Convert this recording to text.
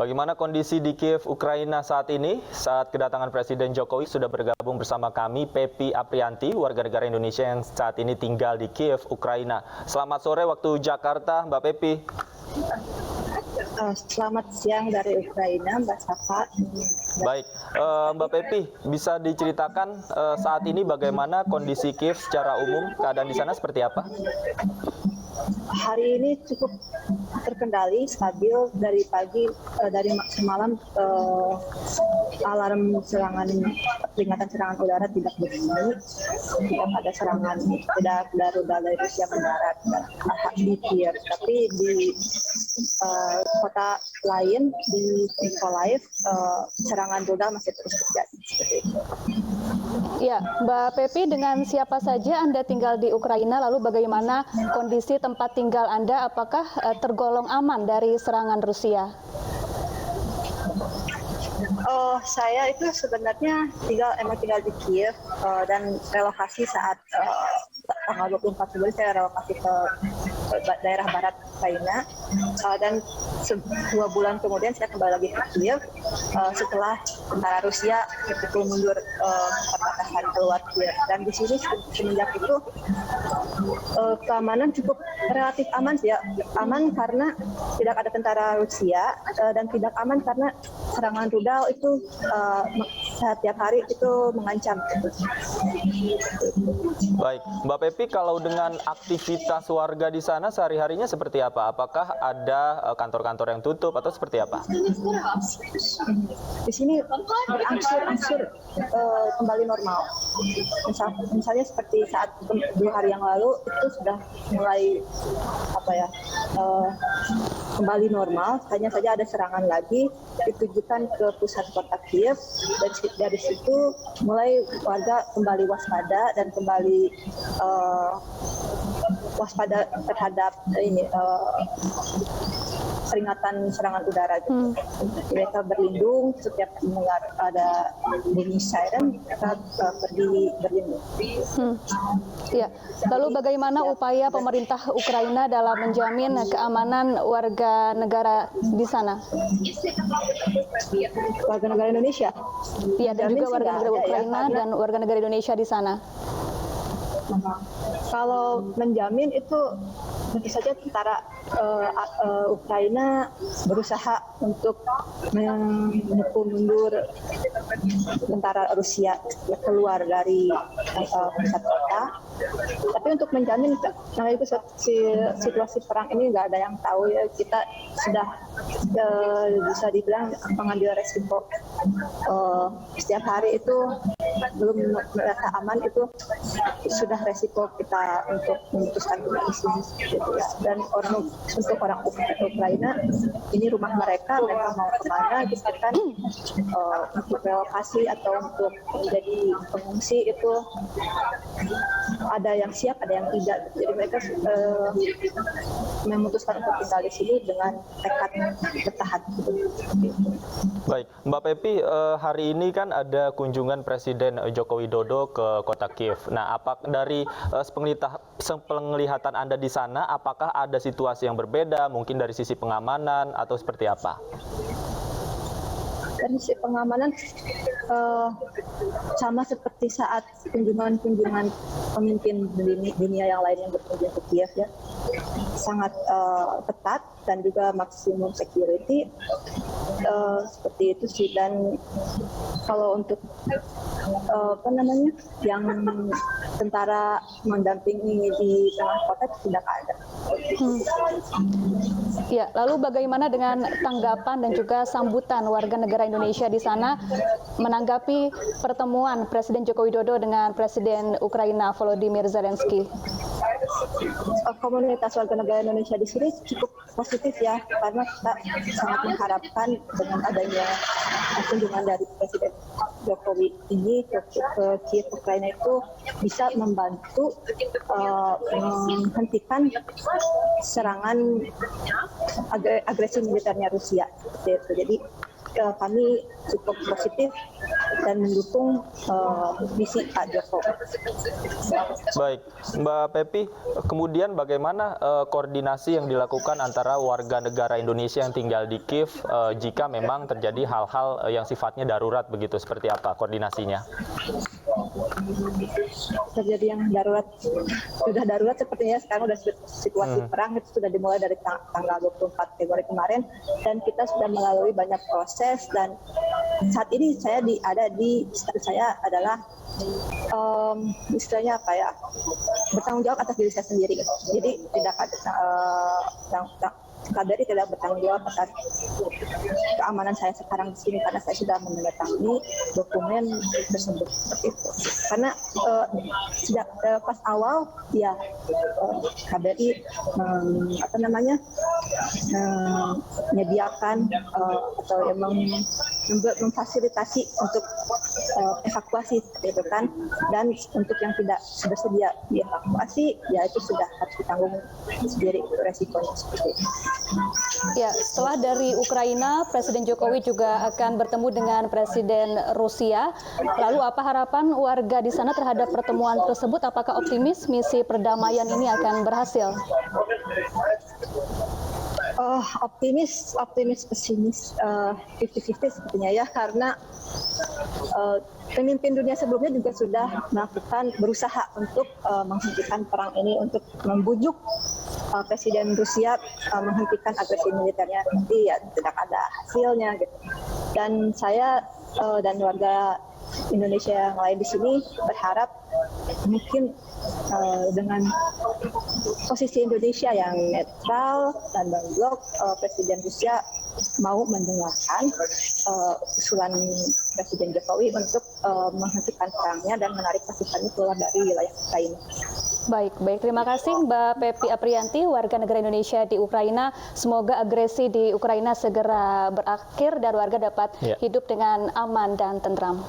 Bagaimana kondisi di Kiev, Ukraina saat ini? Saat kedatangan Presiden Jokowi sudah bergabung bersama kami Pepi Aprianti, warga negara Indonesia yang saat ini tinggal di Kiev, Ukraina. Selamat sore waktu Jakarta, Mbak Pepi. Selamat siang dari Ukraina, Mbak Safa. Baik, Mbak Pepi, bisa diceritakan saat ini bagaimana kondisi Kiev secara umum, keadaan di sana seperti apa? Hari ini cukup terkendali, stabil dari pagi, dari semalam alarm peringatan serangan udara tidak berbunyi, tidak ada serangan, tidak ada rudal dari Rusia mendarat di Kiev, tapi di kota lain di Mykolaiv serangan rudal masih terus terjadi. Seperti itu. Ya, Mbak Pepi, dengan siapa saja Anda tinggal di Ukraina, lalu bagaimana kondisi tempat tinggal Anda, apakah tergolong aman dari serangan Rusia? Saya itu sebenarnya tinggal di Kiev dan relokasi saat tanggal 24 Februari saya relokasi ke daerah barat Ukraina dan 2 bulan kemudian saya kembali lagi ke Kiev setelah tentara Rusia berpukul mundur perbatasan keluar Kiev, dan di sini semenjak itu keamanan cukup relatif aman ya, aman karena tidak ada tentara Rusia dan tidak aman karena serangan rudal itu setiap hari itu mengancam. Baik, Mbak Pepi, kalau dengan aktivitas warga di sana sehari-harinya seperti apa? Apakah ada kantor-kantor yang tutup atau seperti apa? Di sini berangsur-angsur kembali normal. Misalnya seperti saat 2 hari yang lalu itu sudah mulai kembali normal, hanya saja ada serangan lagi ditujukan ke pusat kota Kiev, dan dari situ mulai warga kembali waspada dan kembali waspada terhadap peringatan serangan udara gitu. Mereka berlindung setiap mendengar ada bunyi siren, mereka pergi berlindung. Ya. Lalu bagaimana upaya pemerintah Ukraina dalam menjamin keamanan warga negara di sana? Warga negara Indonesia? Ya, dan juga warga negara Ukraina dan warga negara Indonesia di sana. Kalau menjamin itu tentu saja tentara Ukraina berusaha untuk memukul mundur tentara Rusia keluar dari pusat kota. Tapi untuk menjamin karena itu situasi perang ini nggak ada yang tahu ya, kita sudah bisa dibilang mengambil resiko setiap hari itu belum merasa aman, itu sudah resiko kita untuk memutuskan kembali sini gitu ya. Dan untuk orang Ukraina ini rumah mereka mau kemana gitu kan, untuk relokasi atau untuk menjadi pengungsi itu ada yang siap, ada yang tidak. Jadi mereka memutuskan untuk tinggal di sini dengan tekad bertahan. Baik, Mbak Pepi, hari ini kan ada kunjungan Presiden Joko Widodo ke kota Kiev. Nah, dari penglihatan Anda di sana, apakah ada situasi yang berbeda, mungkin dari sisi pengamanan atau seperti apa? Dari sisi pengamanan sama seperti saat kunjungan pemimpin dunia yang lain yang berkunjung ke Kiev ya, sangat ketat dan juga maksimum security seperti itu sih. Dan kalau untuk yang tentara mendampingi di tengah kota tidak ada. Ya, lalu bagaimana dengan tanggapan dan juga sambutan warga negara Indonesia di sana menanggapi pertemuan Presiden Joko Widodo dengan Presiden Ukraina Volodymyr Zelensky? Komunitas warga negara Indonesia di sini cukup positif ya, karena kita sangat mengharapkan dengan adanya kunjungan dari Presiden Jokowi ini ke Kiev, Ukraina itu bisa membantu menghentikan serangan agresi militernya Rusia. Jadi kami cukup positif dan mendukung visi Pak Jokowi. Baik, Mbak Pepi, kemudian bagaimana koordinasi yang dilakukan antara warga negara Indonesia yang tinggal di Kiev jika memang terjadi hal-hal yang sifatnya darurat begitu, seperti apa koordinasinya? Terjadi yang darurat, sudah darurat sepertinya sekarang sudah situasi perang, itu sudah dimulai dari tanggal 24 Februari kemarin, dan kita sudah melalui banyak proses, dan saat ini saya saya adalah istilahnya apa ya, bertanggung jawab atas diri saya sendiri. Jadi tidak ada KBRI tidak bertanggung jawab atas keamanan saya sekarang di sini karena saya sudah menandatangani dokumen tersebut seperti itu. Karena sejak pas awal ya KBRI menyediakan atau memfasilitasi untuk evakuasi seperti itu kan, dan untuk yang tidak bersedia dievakuasi ya itu sudah harus ditanggung sendiri resikonya seperti itu. Ya, setelah dari Ukraina, Presiden Jokowi juga akan bertemu dengan Presiden Rusia. Lalu apa harapan warga di sana terhadap pertemuan tersebut? Apakah optimis misi perdamaian ini akan berhasil? Optimis, pesimis, 50-50 sepertinya ya, karena pemimpin dunia sebelumnya juga sudah berusaha untuk menghentikan perang ini, untuk membujuk Presiden Rusia menghentikan agresi militernya, nanti ya tidak ada hasilnya gitu. Dan saya dan warga Indonesia yang lain di sini berharap mungkin dengan posisi Indonesia yang netral dan non-blok, Presiden Rusia mau mendengarkan usulan Presiden Jokowi untuk menghentikan perangnya dan menarik pasukannya keluar dari wilayah Ukraina. Baik. Terima kasih Mbak Pepi Aprianti, warga negara Indonesia di Ukraina. Semoga agresi di Ukraina segera berakhir dan warga dapat hidup dengan aman dan tentram.